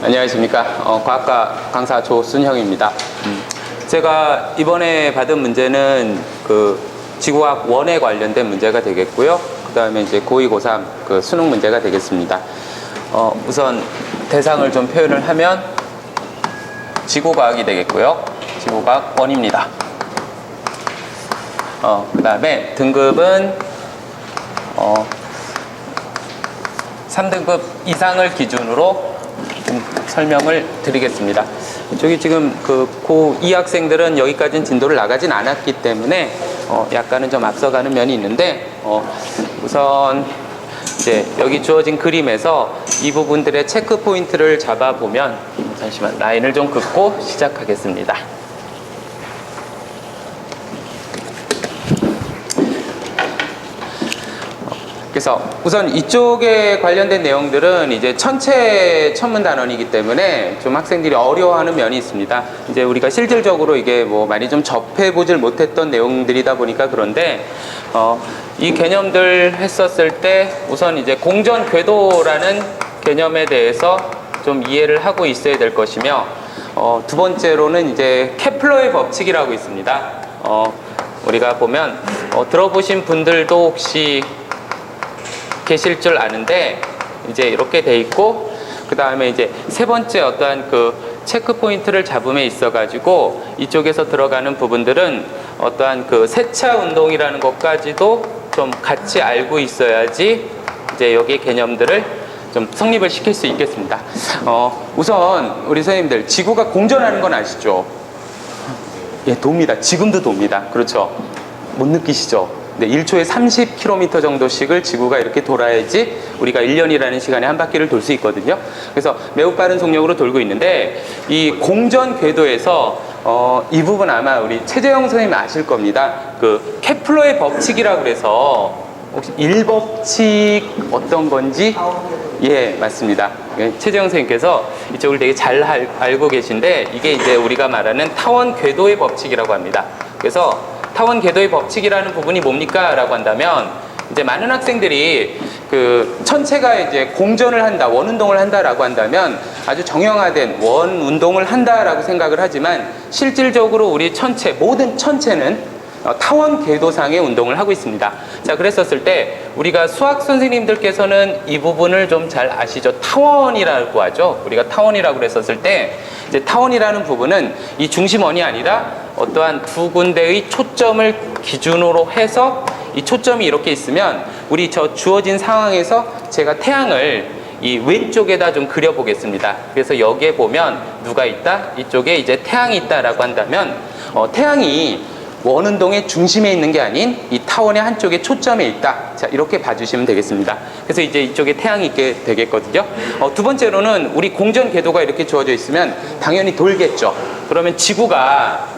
안녕하십니까. 과학과 강사 조순형입니다. 제가 이번에 받은 문제는 그 지구과학 1에 관련된 문제가 되겠고요. 그 다음에 이제 고2, 고3 그 수능 문제가 되겠습니다. 우선 대상을 좀 표현을 하면 지구과학이 되겠고요. 지구과학 1입니다. 그 다음에 등급은 3등급 이상을 기준으로 좀 설명을 드리겠습니다. 저기 지금 그 고2 학생들은 여기까지는 진도를 나가진 않았기 때문에 약간은 좀 앞서가는 면이 있는데 우선 이제 여기 주어진 그림에서 이 부분들의 체크 포인트를 잡아보면 잠시만 라인을 좀 긋고 시작하겠습니다. 그래서 우선 이쪽에 관련된 내용들은 이제 천체 천문 단원이기 때문에 좀 학생들이 어려워하는 면이 있습니다. 이제 우리가 실질적으로 이게 뭐 많이 좀 접해보질 못했던 내용들이다 보니까 그런데 이 개념들 했었을 때 우선 이제 공전 궤도라는 개념에 대해서 좀 이해를 하고 있어야 될 것이며 두 번째로는 이제 케플러의 법칙이라고 있습니다. 우리가 보면 들어보신 분들도 혹시 계실 줄 아는데 이제 이렇게 돼 있고 그 다음에 이제 세 번째 어떠한 그 체크 포인트를 잡음에 있어 가지고 이쪽에서 들어가는 부분들은 어떠한 그 세차 운동이라는 것까지도 좀 같이 알고 있어야지 이제 여기 개념들을 좀 성립을 시킬 수 있겠습니다. 우선 우리 선생님들 지구가 공전하는 건 아시죠? 예, 돕니다. 지금도 돕니다. 그렇죠? 못 느끼시죠? 네, 1초에 30km 정도씩을 지구가 이렇게 돌아야지 우리가 1년이라는 시간에 한 바퀴를 돌 수 있거든요. 그래서 매우 빠른 속력으로 돌고 있는데 이 공전 궤도에서 이 부분 아마 우리 최재형 선생님이 아실 겁니다. 그 케플러의 법칙이라고 그래서 혹시 1법칙 어떤 건지? 예, 맞습니다. 최재형 선생님께서 이쪽을 되게 잘 알고 계신데 이게 이제 우리가 말하는 타원 궤도의 법칙이라고 합니다. 그래서 타원 궤도의 법칙이라는 부분이 뭡니까? 라고 한다면 이제 많은 학생들이 그 천체가 이제 공전을 한다, 원 운동을 한다라고 한다면 아주 정형화된 원 운동을 한다라고 생각을 하지만 실질적으로 우리 천체, 모든 천체는 타원 궤도상의 운동을 하고 있습니다. 자, 그랬었을 때 우리가 수학 선생님들께서는 이 부분을 좀 잘 아시죠? 타원이라고 하죠. 우리가 타원이라고 그랬었을 때 이제 타원이라는 부분은 이 중심원이 아니라 어떠한 두 군데의 초점을 기준으로 해서 이 초점이 이렇게 있으면 우리 저 주어진 상황에서 제가 태양을 이 왼쪽에다 좀 그려보겠습니다. 그래서 여기에 보면 누가 있다? 이쪽에 이제 태양이 있다라고 한다면 태양이 원운동의 중심에 있는 게 아닌 이 타원의 한쪽에 초점에 있다. 자, 이렇게 봐주시면 되겠습니다. 그래서 이제 이쪽에 태양이 있게 되겠거든요. 두 번째로는 우리 공전 궤도가 이렇게 주어져 있으면 당연히 돌겠죠. 그러면 지구가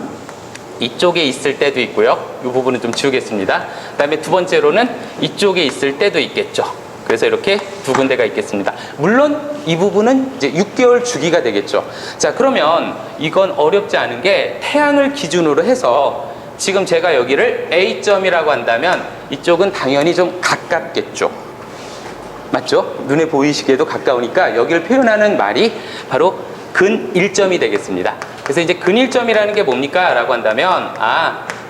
이쪽에 있을 때도 있고요. 이 부분은 좀 지우겠습니다. 그 다음에 두 번째로는 이쪽에 있을 때도 있겠죠. 그래서 이렇게 두 군데가 있겠습니다. 물론 이 부분은 이제 6개월 주기가 되겠죠. 자, 그러면 이건 어렵지 않은 게 태양을 기준으로 해서 지금 제가 여기를 A점이라고 한다면 이쪽은 당연히 좀 가깝겠죠. 맞죠? 눈에 보이시기에도 가까우니까 여기를 표현하는 말이 바로 근 1점이 되겠습니다. 그래서 이제 근 1점이라는 게 뭡니까? 라고 한다면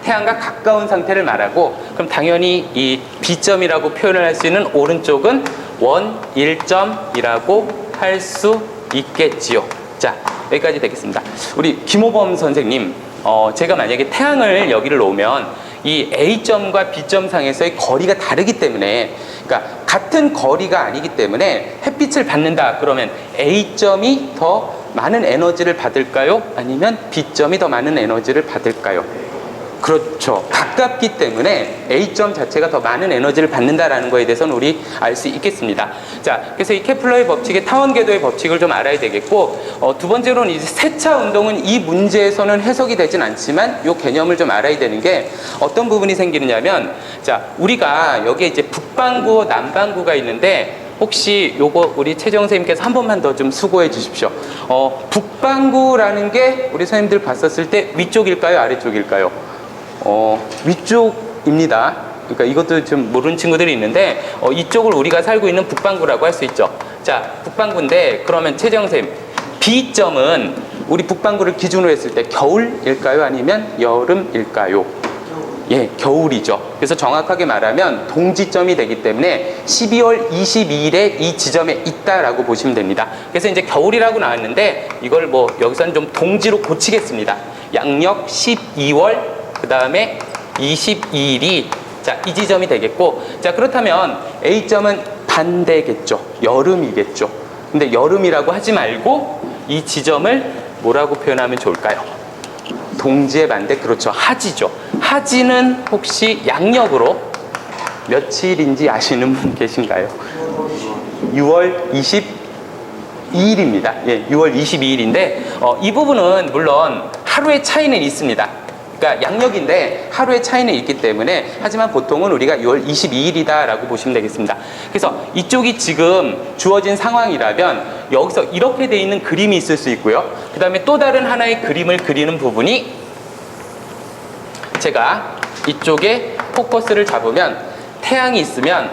태양과 가까운 상태를 말하고 그럼 당연히 이 B점이라고 표현을 할 수 있는 오른쪽은 원 1점이라고 할 수 있겠지요. 자, 여기까지 되겠습니다. 우리 김호범 선생님, 제가 만약에 태양을 여기를 놓으면 이 A점과 B점 상에서의 거리가 다르기 때문에 그러니까 같은 거리가 아니기 때문에 햇빛을 받는다 그러면 A점이 더 많은 에너지를 받을까요? 아니면 B점이 더 많은 에너지를 받을까요? 그렇죠. 가깝기 때문에 A점 자체가 더 많은 에너지를 받는다라는 거에 대해서는 우리 알 수 있겠습니다. 자, 그래서 이 케플러의 법칙의 타원 궤도의 법칙을 좀 알아야 되겠고 두 번째로는 이제 세차 운동은 이 문제에서는 해석이 되진 않지만 이 개념을 좀 알아야 되는 게 어떤 부분이 생기느냐면 자, 우리가 여기에 이제 북반구, 남반구가 있는데 혹시 요거 우리 최정 선생님께서 한 번만 더 좀 수고해 주십시오. 북반구라는 게 우리 선생님들 봤었을 때 위쪽일까요? 아래쪽일까요? 위쪽입니다. 그러니까 이것도 좀 모르는 친구들이 있는데 이쪽을 우리가 살고 있는 북반구라고 할 수 있죠. 자, 북반구인데 그러면 최재형 선생님, B점은 우리 북반구를 기준으로 했을 때 겨울일까요? 아니면 여름일까요? 예, 겨울이죠. 그래서 정확하게 말하면 동지점이 되기 때문에 12월 22일에 이 지점에 있다라고 보시면 됩니다. 그래서 이제 겨울이라고 나왔는데 이걸 뭐 여기서는 좀 동지로 고치겠습니다. 양력 12월 그 다음에 22일이 자, 이 지점이 되겠고, 자, 그렇다면 A점은 반대겠죠. 여름이겠죠. 근데 여름이라고 하지 말고 이 지점을 뭐라고 표현하면 좋을까요? 동지의 반대, 그렇죠. 하지죠. 하지는 혹시 양력으로 며칠인지 아시는 분 계신가요? 6월 22일입니다. 예, 6월 22일인데 이 부분은 물론 하루의 차이는 있습니다. 그러니까 양력인데 하루의 차이는 있기 때문에, 하지만 보통은 우리가 6월 22일이다라고 보시면 되겠습니다. 그래서 이쪽이 지금 주어진 상황이라면 여기서 이렇게 돼 있는 그림이 있을 수 있고요. 그 다음에 또 다른 하나의 그림을 그리는 부분이, 제가 이쪽에 포커스를 잡으면 태양이 있으면,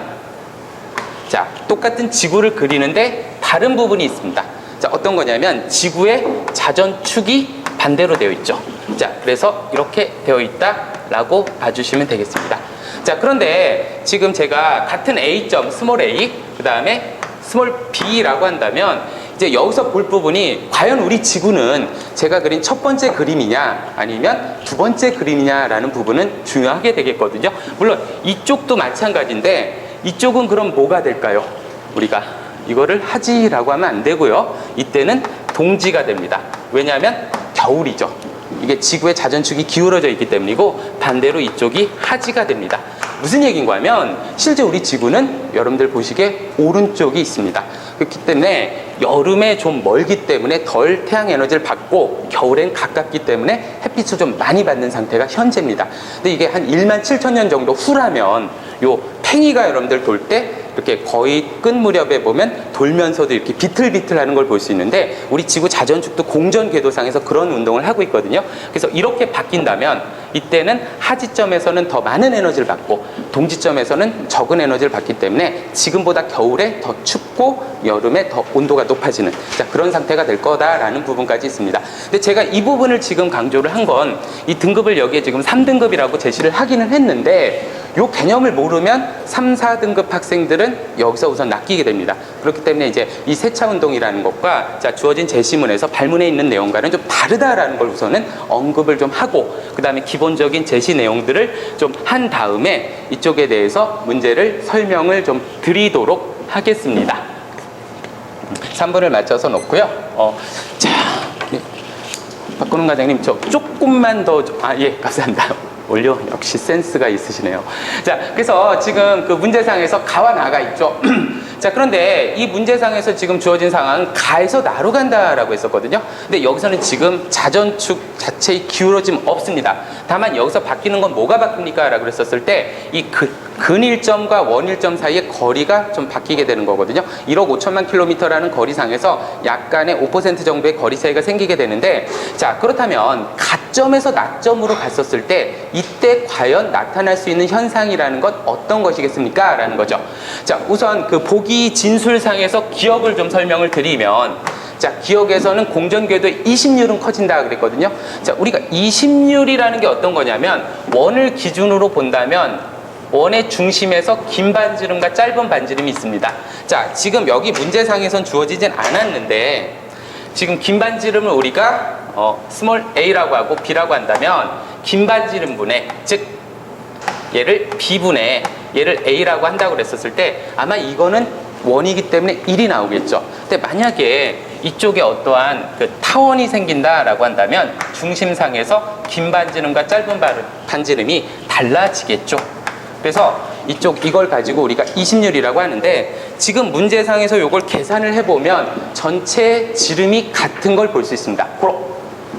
자, 똑같은 지구를 그리는데 다른 부분이 있습니다. 자, 어떤 거냐면 지구의 자전축이 반대로 되어 있죠. 자, 그래서 이렇게 되어 있다라고 봐주시면 되겠습니다. 자, 그런데 지금 제가 같은 A점, 스몰 a, 그 다음에 스몰 b라고 한다면 이제 여기서 볼 부분이 과연 우리 지구는 제가 그린 첫 번째 그림이냐 아니면 두 번째 그림이냐라는 부분은 중요하게 되겠거든요. 물론 이쪽도 마찬가지인데 이쪽은 그럼 뭐가 될까요? 우리가 이거를 하지라고 하면 안 되고요. 이때는 동지가 됩니다. 왜냐하면 겨울이죠. 이게 지구의 자전축이 기울어져 있기 때문이고, 반대로 이쪽이 하지가 됩니다. 무슨 얘기인가 하면 실제 우리 지구는 여러분들 보시기에 오른쪽이 있습니다. 그렇기 때문에 여름에 좀 멀기 때문에 덜 태양 에너지를 받고 겨울엔 가깝기 때문에 햇빛을 좀 많이 받는 상태가 현재입니다. 근데 이게 한 1만 7천 년 정도 후라면 요 팽이가 여러분들 돌 때 이렇게 거의 끝 무렵에 보면 돌면서도 이렇게 비틀비틀하는 걸 볼 수 있는데, 우리 지구 자전축도 공전 궤도상에서 그런 운동을 하고 있거든요. 그래서 이렇게 바뀐다면 이때는 하지점에서는 더 많은 에너지를 받고 동지점에서는 적은 에너지를 받기 때문에 지금보다 겨울에 더 춥고 여름에 더 온도가 높아지는, 자, 그런 상태가 될 거다라는 부분까지 있습니다. 근데 제가 이 부분을 지금 강조를 한 건 이 등급을 여기에 지금 3등급이라고 제시를 하기는 했는데, 요 개념을 모르면 3, 4등급 학생들은 여기서 우선 낚이게 됩니다. 그렇기 때문에 이제 이 세차 운동이라는 것과 자, 주어진 제시문에서 발문에 있는 내용과는 좀 다르다라는 걸 우선은 언급을 좀 하고, 그 다음에 기본적인 제시 내용들을 좀 한 다음에 이쪽에 대해서 문제를 설명을 좀 드리도록 하겠습니다. 3분을 맞춰서 놓고요. 자, 박근홍 과장님, 저 조금만 더, 예, 감사합니다. 올려, 역시 센스가 있으시네요. 자, 그래서 지금 그 문제상에서 가와 나가 있죠. 자, 그런데 이 문제상에서 지금 주어진 상황은 가에서 나로 간다라고 했었거든요. 근데 여기서는 지금 자전축 자체의 기울어짐 없습니다. 다만 여기서 바뀌는 건 뭐가 바뀝니까? 라고 그랬었을 때 이 근일점과 원일점 사이의 거리가 좀 바뀌게 되는 거거든요. 1억 5천만 킬로미터라는 거리상에서 약간의 5% 정도의 거리 차이가 생기게 되는데, 자, 그렇다면 가점에서 나점으로 갔었을 때 이때 과연 나타날 수 있는 현상이라는 건 어떤 것이겠습니까? 라는 거죠. 자, 우선 그 보기 진술상에서 기억을 좀 설명을 드리면, 자, 기억에서는 공전궤도의 이심률은 커진다 그랬거든요. 자, 우리가 이심률이라는 게 어떤 거냐면, 원을 기준으로 본다면 원의 중심에서 긴 반지름과 짧은 반지름이 있습니다. 자, 지금 여기 문제상에선 주어지진 않았는데, 지금 긴 반지름을 우리가 스몰 a라고 하고 b라고 한다면, 긴 반지름분의, 즉 얘를 b분의 얘를 a라고 한다고 그랬었을 때 아마 이거는 원이기 때문에 1이 나오겠죠. 근데 만약에 이쪽에 어떠한 그 타원이 생긴다라고 한다면 중심상에서 긴 반지름과 짧은 반지름이 달라지겠죠. 그래서 이걸 가지고 우리가 이심률이라고 하는데, 지금 문제상에서 이걸 계산을 해보면 전체 지름이 같은 걸 볼 수 있습니다.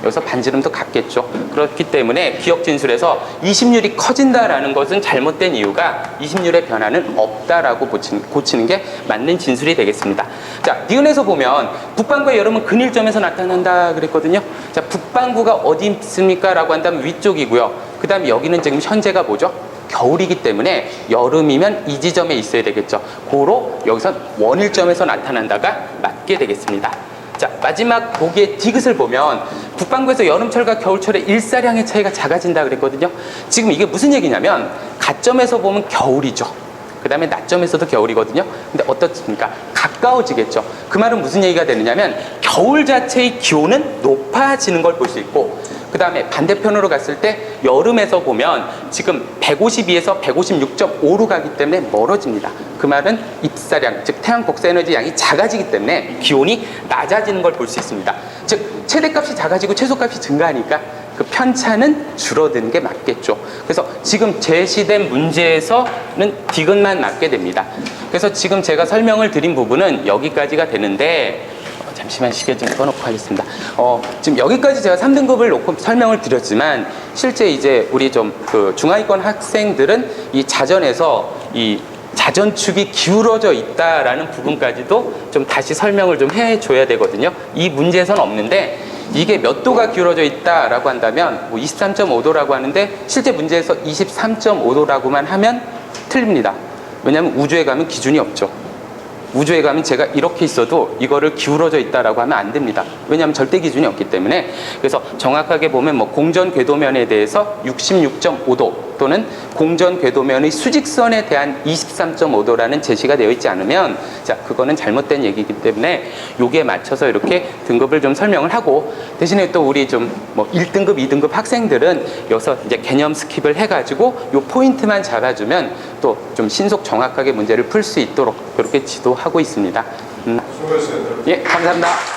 여기서 반지름도 같겠죠. 그렇기 때문에 기억 진술에서 이심률이 커진다라는 것은 잘못된 이유가 이심률의 변화는 없다라고 고치는 게 맞는 진술이 되겠습니다. 자, 니은에서 보면 북반구의 여름은 근일점에서 나타난다 그랬거든요. 자, 북반구가 어디 있습니까? 라고 한다면 위쪽이고요. 그 다음에 여기는 지금 현재가 뭐죠? 겨울이기 때문에 여름이면 이 지점에 있어야 되겠죠. 고로 여기서 원일점에서 나타난다가 맞게 되겠습니다. 자, 마지막 보기의 디귿을 보면 북반구에서 여름철과 겨울철의 일사량의 차이가 작아진다 그랬거든요. 지금 이게 무슨 얘기냐면 가점에서 보면 겨울이죠. 그 다음에 낮점에서도 겨울이거든요. 근데 어떻습니까? 가까워지겠죠. 그 말은 무슨 얘기가 되느냐면 겨울 자체의 기온은 높아지는 걸 볼 수 있고, 그 다음에 반대편으로 갔을 때 여름에서 보면 지금 152에서 156.5로 가기 때문에 멀어집니다. 그 말은 입사량, 즉 태양 복사 에너지 양이 작아지기 때문에 기온이 낮아지는 걸 볼 수 있습니다. 즉 최대값이 작아지고 최소값이 증가하니까 그 편차는 줄어드는 게 맞겠죠. 그래서 지금 제시된 문제에서는 디귿만 맞게 됩니다. 그래서 지금 제가 설명을 드린 부분은 여기까지가 되는데, 잠시만 시계 좀 꺼놓고 하겠습니다. 지금 여기까지 제가 3등급을 놓고 설명을 드렸지만, 실제 이제 우리 좀 그 중하위권 학생들은 이 자전에서 이 자전축이 기울어져 있다라는 부분까지도 좀 다시 설명을 좀 해줘야 되거든요. 이 문제에서는 없는데, 이게 몇 도가 기울어져 있다라고 한다면 뭐 23.5도라고 하는데 실제 문제에서 23.5도라고만 하면 틀립니다. 왜냐하면 우주에 가면 기준이 없죠. 우주에 가면 제가 이렇게 있어도 이거를 기울어져 있다라고 하면 안 됩니다. 왜냐하면 절대 기준이 없기 때문에. 그래서 정확하게 보면 뭐 공전 궤도면에 대해서 66.5도 또는 공전 궤도면의 수직선에 대한 23.5도라는 제시가 되어 있지 않으면, 자, 그거는 잘못된 얘기이기 때문에 요기에 맞춰서 이렇게 등급을 좀 설명을 하고, 대신에 또 우리 좀 뭐 1등급, 2등급 학생들은 여기서 이제 개념 스킵을 해가지고 요 포인트만 잡아주면 또 좀 신속 정확하게 문제를 풀 수 있도록 그렇게 지도하고 있습니다. 수고하셨습니다. 예, 감사합니다.